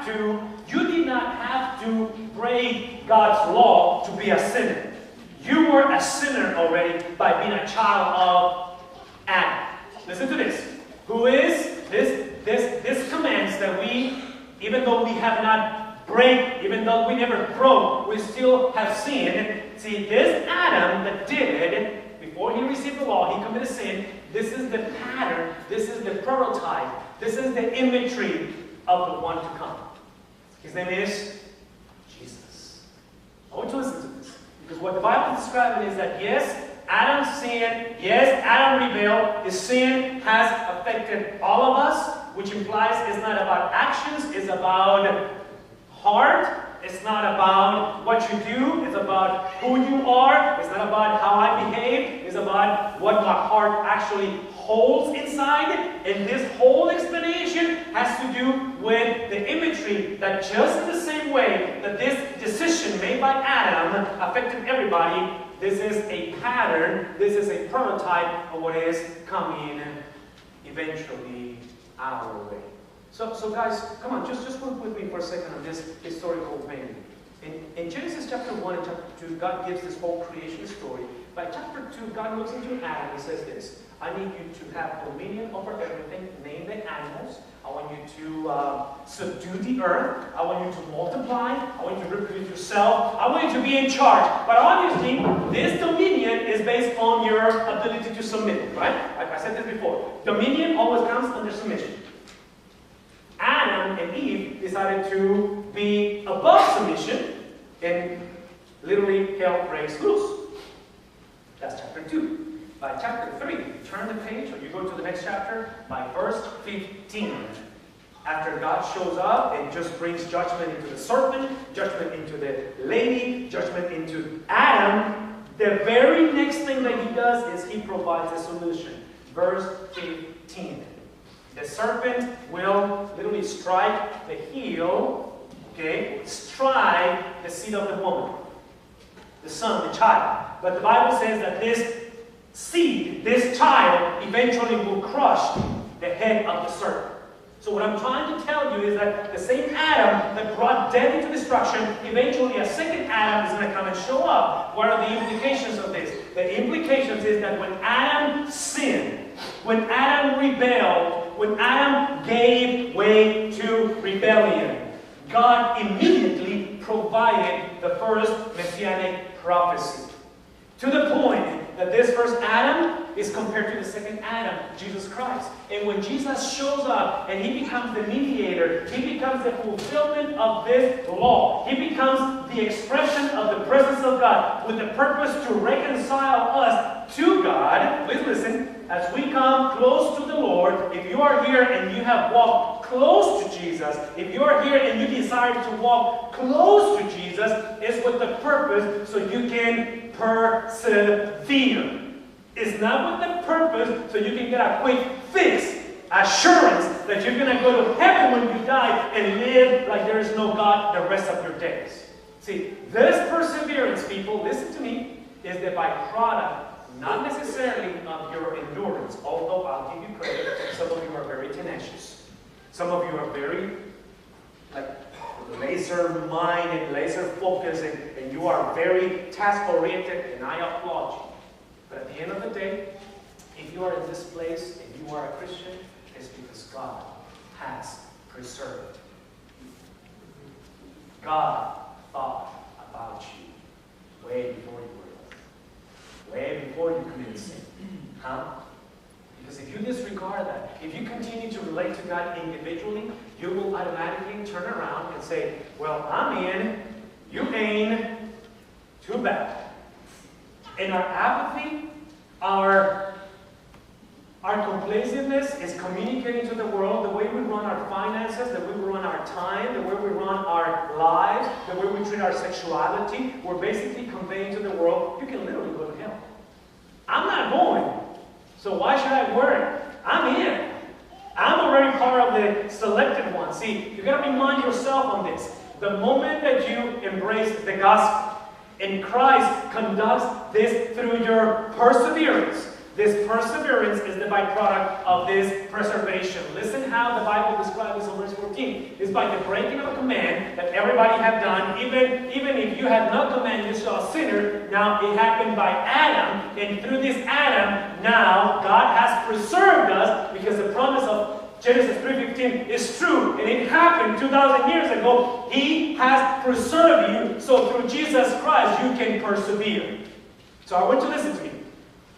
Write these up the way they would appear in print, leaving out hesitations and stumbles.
you did not have to break God's law to be a sinner. You were a sinner already by being a child of Adam. Listen to this. Who is this commands that we, even though we have not break, even though we never broke, we still have sinned. See, this Adam that did it, before he received the law, he committed sin. This is the pattern, this is the prototype, this is the imagery of the one to come. His name is Jesus. I want you to listen to this. Because what the Bible is describing is that yes, Adam sinned, yes, Adam rebelled, his sin has affected all of us, which implies it's not about actions, it's about heart. It's not about what you do, it's about who you are, it's not about how I behave, it's about what my heart actually holds inside. And this whole explanation has to do with the imagery that just in the same way that this decision made by Adam affected everybody, this is a pattern, this is a prototype of what is coming eventually our way. So guys, come on, just look with me for a second on this historical thing. In Genesis chapter 1 and chapter 2, God gives this whole creation story. By chapter 2, God looks into Adam and says this: I need you to have dominion over everything, name the animals. I want you to subdue the earth. I want you to multiply. I want you to reproduce yourself. I want you to be in charge. But obviously, this dominion is based on your ability to submit, right? I said this before. Dominion always comes under submission. Adam and Eve decided to be above submission, and literally hell breaks loose. That's chapter 2. By chapter 3, turn the page, or you go to the next chapter, by verse 15. After God shows up and just brings judgment into the serpent, judgment into the lady, judgment into Adam, the very next thing that he does is he provides a solution. Verse 15. The serpent will literally strike the heel, okay, strike the seed of the woman, the son, the child. But the Bible says that this seed, this child, eventually will crush the head of the serpent. So what I'm trying to tell you is that the same Adam that brought death into destruction, eventually a second Adam is going to come and show up. What are the implications of this? The implications is that when Adam sinned, when Adam rebelled, when Adam gave way to rebellion, God immediately provided the first messianic prophecy. To the point that this first Adam is compared to the second Adam, Jesus Christ. And when Jesus shows up and he becomes the mediator, he becomes the fulfillment of this law. He becomes the expression of the presence of God with the purpose to reconcile us to God. Please listen. As we come close to the Lord, if you are here and you have walked close to Jesus, if you are here and you desire to walk close to Jesus, it's with the purpose so you can persevere. It's not with the purpose so you can get a quick fix, assurance that you're going to go to heaven when you die and live like there is no God the rest of your days. See, this perseverance, people, listen to me, is the byproduct, not necessarily of your endurance, although I'll give you credit, some of you are very tenacious. Some of you are very laser mind and laser focus, and you are very task oriented, and I applaud you. But at the end of the day, if you are in this place and you are a Christian, it's because God has preserved you. God thought about you way before you were born, way before you committed sin. Huh? Because if you disregard that, if you continue to relate to God individually, you will automatically turn around and say, well, I'm in, you ain't, too bad. And our apathy, our complaciveness is communicating to the world the way we run our finances, the way we run our time, the way we run our lives, the way we treat our sexuality. We're basically conveying to the world, you can literally go to hell. I'm not going, so why should I worry? I'm in. I'm already part of the selected one. See, you got to remind yourself on this. The moment that you embrace the gospel, and Christ conducts this through your perseverance, This perseverance is the byproduct of this preservation. Listen how the Bible describes this in verse 14. It's by the breaking of a command that everybody had done. Even if you had not commanded, you saw a sinner. Now it happened by Adam. And through this Adam, now God has preserved us because the promise of Genesis 3:15 is true, and it happened 2,000 years ago. He has preserved you, so through Jesus Christ you can persevere. So I want you to listen to me.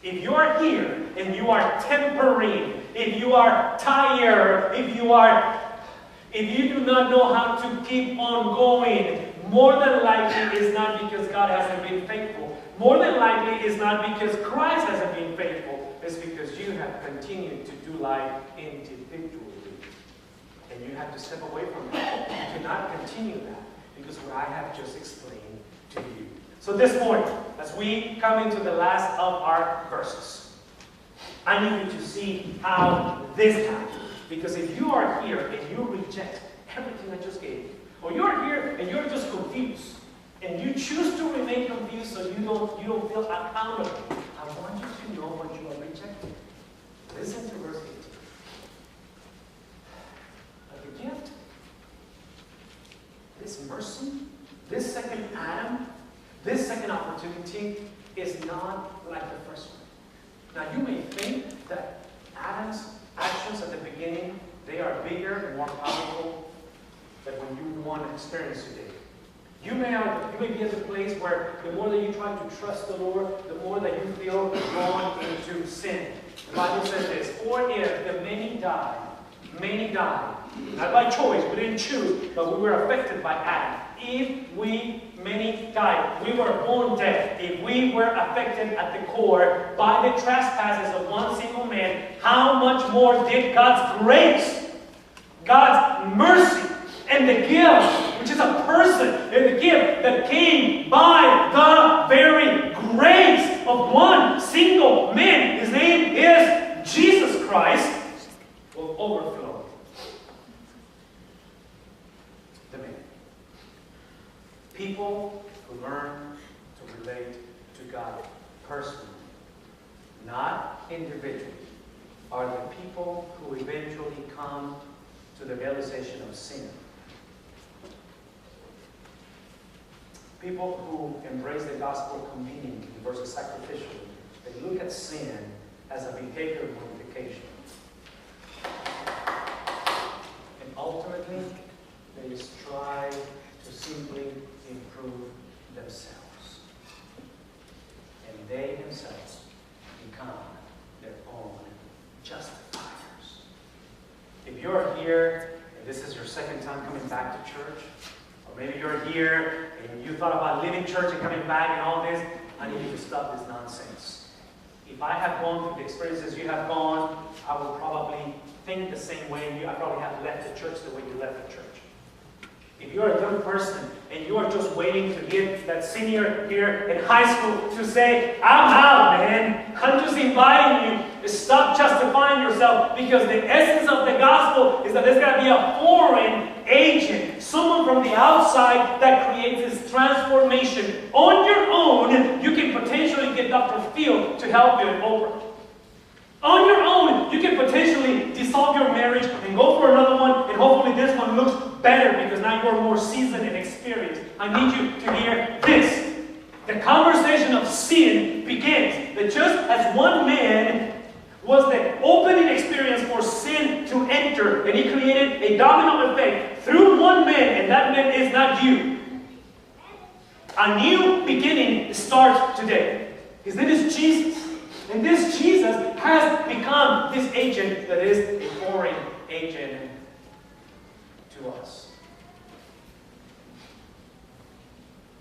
If you are here and you are tempering, if you are tired, if you do not know how to keep on going, more than likely it's not because God hasn't been faithful. More than likely it's not because Christ hasn't been faithful. It's because you have continued to do life individually. And you have to step away from that. You cannot continue that because what I have just explained to you. So this morning, as we come into the last of our verses, I need you to see how this happens. Because if you are here and you reject everything I just gave you, or you're here and you're just confused, and you choose to remain confused so you don't feel accountable, I want you to know what you are rejecting. Listen to verse 18. But the gift, this mercy, this second Adam, this second opportunity is not like the first one. Now you may think that Adam's actions at the beginning, they are bigger and more powerful than when you want to experience today. You may be at the place where the more that you try to trust the Lord, the more that you feel drawn into sin. The Bible says this, for if the many died, not by choice, we didn't choose, but we were affected by Adam. If many died, we were born dead. If we were affected at the core by the trespasses of one single man, how much more did God's grace, God's mercy, and the gift, which is a person, and the gift that came by the very grace of one single man, his name is Jesus Christ, will overflow the man. People who learn to relate to God personally, not individually, are the people who eventually come to the realization of sin. People who embrace the gospel conveniently versus sacrificially, they look at sin as a behavior modification. And ultimately, they strive to simply improve themselves. And they themselves become their own justifiers. If you're here, and this is your second time coming back to church, or maybe you're here and you thought about leaving church and coming back and all this, I need you to stop this nonsense. If I have gone through the experiences you have gone, I will probably think the same way. I probably have left the church the way you left the church. If you're a young person and you are just waiting to get that senior here in high school to say, I'm out, man. I'm just inviting you to stop justifying yourself, because the essence of the gospel is that there's got to be a foreign agent, someone from the outside that creates this transformation. On your own, you can potentially get Dr. Phil to help you at Oprah. On your own, you can potentially dissolve your marriage and go for another one, and hopefully this one looks better because now you're more seasoned and experienced. I need you to hear this. The conversation of sin begins that just as one man was the opening experience for sin to enter, and he created a domino effect through one man, and that man is not you. A new beginning starts today. His name is Jesus. And this Jesus has become this agent that is a foreign agent to us.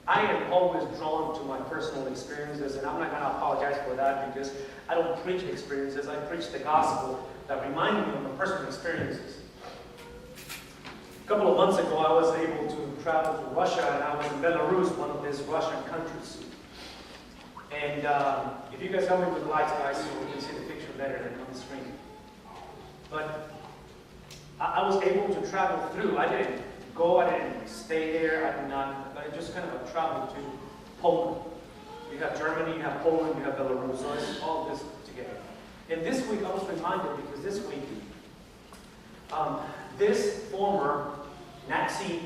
I am always drawn to my personal experiences, and I'm not going to apologize for that, because I don't preach experiences. I preach the gospel that remind me of my personal experiences. A couple of months ago, I was able to travel to Russia, and I was in Belarus, one of these Russian countries. And if you guys help me with the lights, guys, so we can see the picture better than on the screen. But I was able to travel through. I didn't go, I didn't stay there, I did not, but I just kind of traveled to Poland. You have Germany, you have Poland, you have Belarus. So it's all this together. And this week, I was reminded, because this week, this former Nazi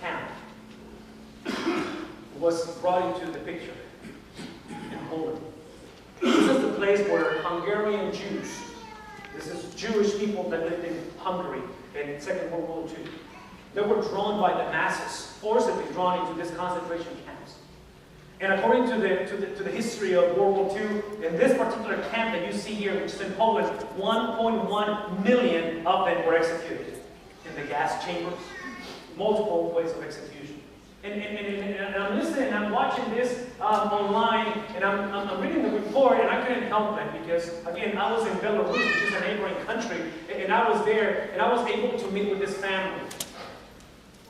camp was brought into the picture in Poland. This is the place where Hungarian Jews, this is Jewish people that lived in Hungary in Second World War II, they were drawn by the masses, forcibly drawn into this concentration camps. And according to the history of World War II, in this particular camp that you see here, which is in Poland, 1.1 million of them were executed in the gas chambers, multiple ways of execution. And I'm listening, I'm watching this online, and I'm reading the report, and I couldn't help it because, again, I was in Belarus, which is a neighboring country, and I was there, and I was able to meet with this family.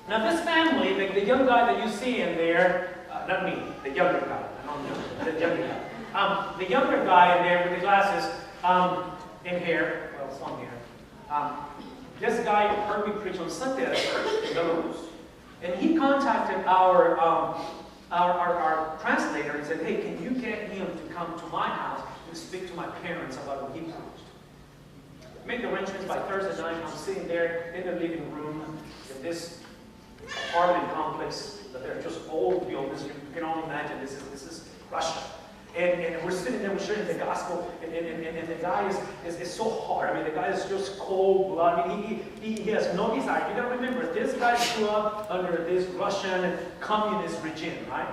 Now, this family, the young guy that you see in there, not me, the younger guy, I don't know, the younger guy. The younger guy in there with the glasses, in here, well, some here. This guy heard me preach on Sunday at church in Belarus. And he contacted our translator and said, hey, can you get him to come to my house and speak to my parents about what he preached? Make arrangements by Thursday night. I'm sitting there in the living room in this apartment complex that they're just old buildings. You can only imagine this is Russia. And we're sitting there, we're sharing the gospel, and the guy is so hard. I mean, the guy is just cold blood. I mean, he has no desire. You gotta remember, this guy grew up under this Russian communist regime, right?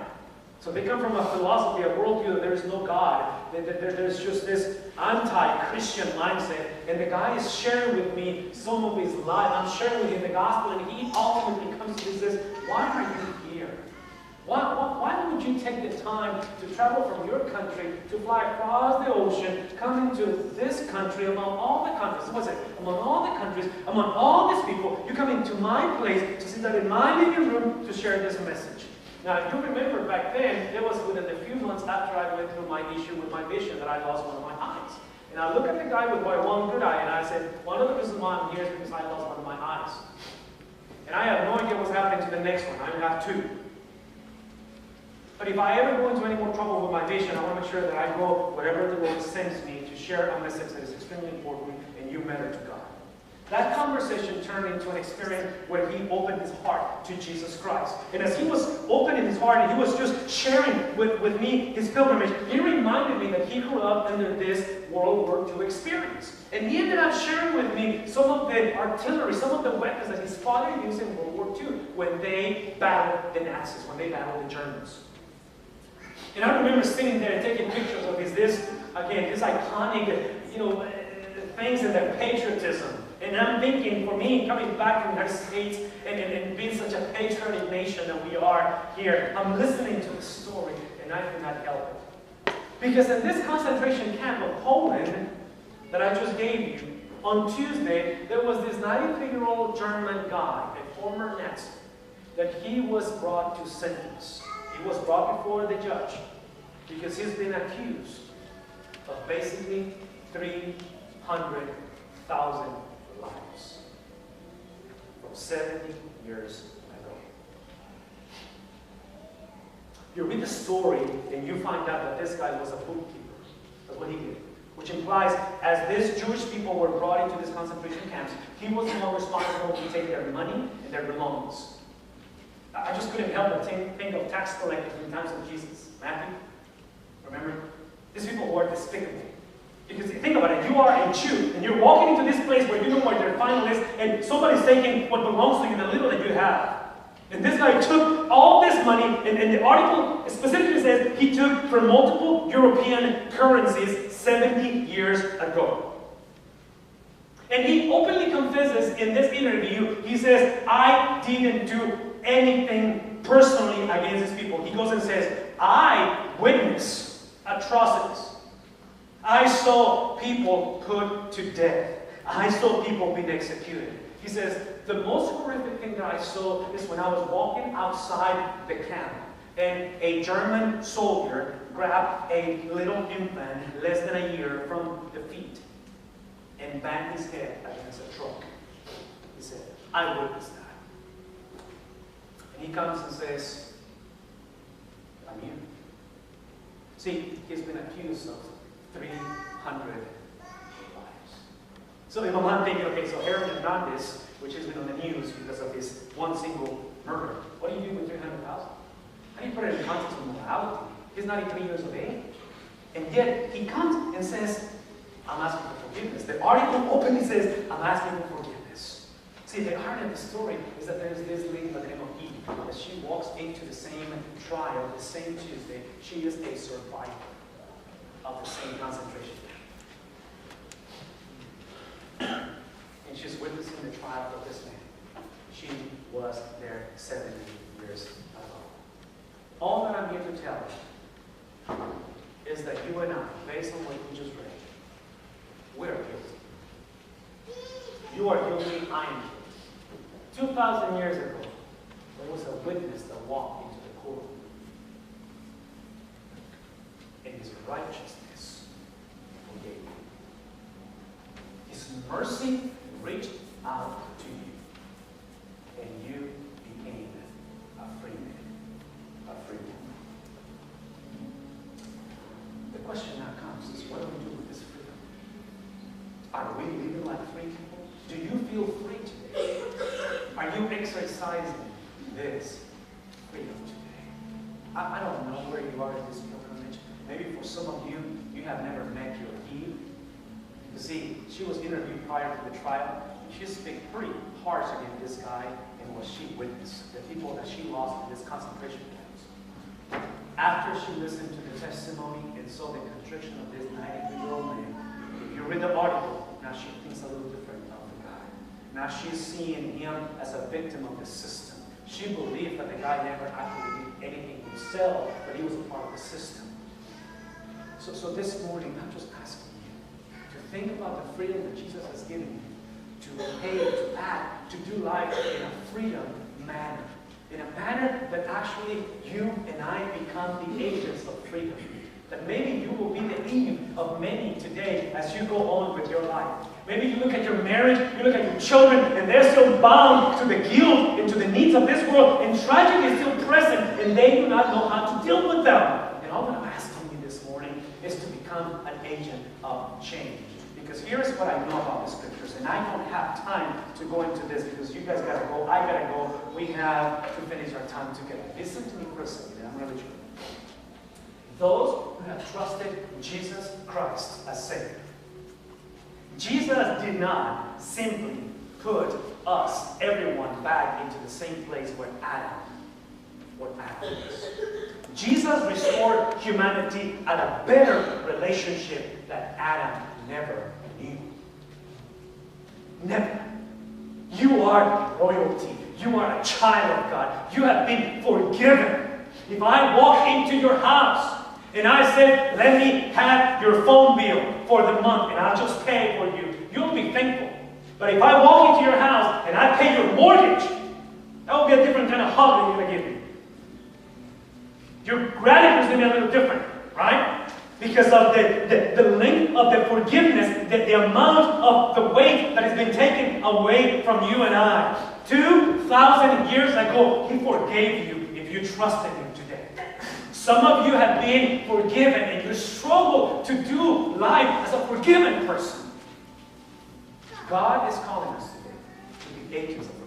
So they come from a philosophy, a worldview that there is no God. There's just this anti-Christian mindset. And the guy is sharing with me some of his life. I'm sharing with him the gospel, and he ultimately comes to me and says, why are you here? Why would you take the time to travel from your country to fly across the ocean, come into this country among all the countries? What's it? Among all the countries, among all these people, you come into my place to sit down in my living room to share this message. Now, if you remember back then, it was within a few months after I went through my issue with my vision that I lost one of my eyes. And I look at the guy with my one good eye, and I said, one of the reasons why I'm here is because I lost one of my eyes. And I have no idea what's happening to the next one. I have two. But if I ever go into any more trouble with my vision, I want to make sure that I go wherever the Lord sends me to share a message that is extremely important and you matter to God. That conversation turned into an experience where he opened his heart to Jesus Christ. And as he was opening his heart and he was just sharing with me his pilgrimage, he reminded me that he grew up under this World War II experience. And he ended up sharing with me some of the artillery, some of the weapons that his father used in World War II when they battled the Nazis, when they battled the Germans. And I remember sitting there and taking pictures of this iconic, things in their patriotism. And I'm thinking, for me, coming back from the United States and being such a patriotic nation that we are here, I'm listening to the story, and I cannot help it. Because in this concentration camp of Poland that I just gave you, on Tuesday, there was this 93-year-old German guy, a former Nazi, that he was brought to sentence. He was brought before the judge because he's been accused of basically 300,000 lives from 70 years ago. You read the story and you find out that this guy was a bookkeeper. That's what he did. Which implies, as these Jewish people were brought into these concentration camps, he was more responsible to take their money and their belongings. I just couldn't help but think of tax collectors in the times of Jesus. Matthew, remember? These people were despicable. Because think about it, you are a Jew, and you're walking into this place where you know where their final is, and somebody's taking what belongs to you, the little that you have. And this guy took all this money, and the article specifically says he took from multiple European currencies 70 years ago. And he openly confesses in this interview, he says, I didn't do anything personally against these people. He goes and says, I witnessed atrocities. I saw people put to death. I saw people being executed. He says, the most horrific thing that I saw is when I was walking outside the camp and a German soldier grabbed a little infant, less than a year, from the feet and banged his head against a truck. He said, I witnessed that. And he comes and says, I'm here. See, he's been accused of 300 lives. So if I'm thinking, okay, so Herod Hernandez, which has been on the news because of his one single murder, what do you do with 300,000? How do you put it in context of morality? He's 93 years of age. And yet, he comes and says, I'm asking for forgiveness. The article openly says, I'm asking for forgiveness. See, the irony of the story is that there's this lady by the name of Eve, that she walks into the same trial, the same Tuesday. She is a survivor of the same concentration camp. And she's witnessing the trial of this man. She was there 70 years ago. All that I'm here to tell you is that you and I, based on what you just read, we're guilty. You are guilty, I am guilty. 2,000 years ago, there was a witness that walked into the courtroom. And his righteousness forgave you. His mercy reached out to you. And you became a free man, a free woman. The question now comes is, what do we do with this freedom? Are we living like free people? Do you feel free today? Are you exercising this freedom today? I don't know where you are in this pilgrimage. Maybe for some of you, you have never met your Eve. You see, she was interviewed prior to the trial. She spoke pretty harsh against this guy and what she witnessed, the people that she lost in this concentration camps. After she listened to the testimony and saw the contrition of this 93-year-old man, if you read the article, now she thinks a little different of the guy. Now she's seeing him as a victim of the system. She believed that the guy never actually did anything himself, but he was a part of the system. So this morning, I'm just asking you to think about the freedom that Jesus has given you to behave, to act, to do life in a freedom manner. In a manner that actually you and I become the agents of freedom. That maybe you will be the Eve of many today as you go on with your life. Maybe you look at your marriage, you look at your children, and they're still bound to the guilt and to the needs of this world, and tragedy is still present, and they do not know how to deal with them. And all that I'm asking you this morning is to become an agent of change. Because here's what I know about the scriptures, and I don't have time to go into this because you guys gotta go, I gotta go, we have to finish our time together. Listen to me for a second, and I'm gonna let you go. Those who have trusted Jesus Christ as Savior. Jesus did not simply put us, everyone, back into the same place where Adam was. Jesus restored humanity at a better relationship that Adam never knew. Never. You are royalty. You are a child of God. You have been forgiven. If I walk into your house and I said, let me have your phone bill for the month and I'll just pay for you, you'll be thankful. But if I walk into your house and I pay your mortgage, that will be a different kind of hug that you're going to give me. Your gratitude is going to be a little different, right? Because of the length of the forgiveness, the amount of the weight that has been taken away from you and I. 2,000 years ago, He forgave you if you trusted Him today. Some of you have been forgiven and you struggle to do life as a forgiven person. God is calling us today to be agents of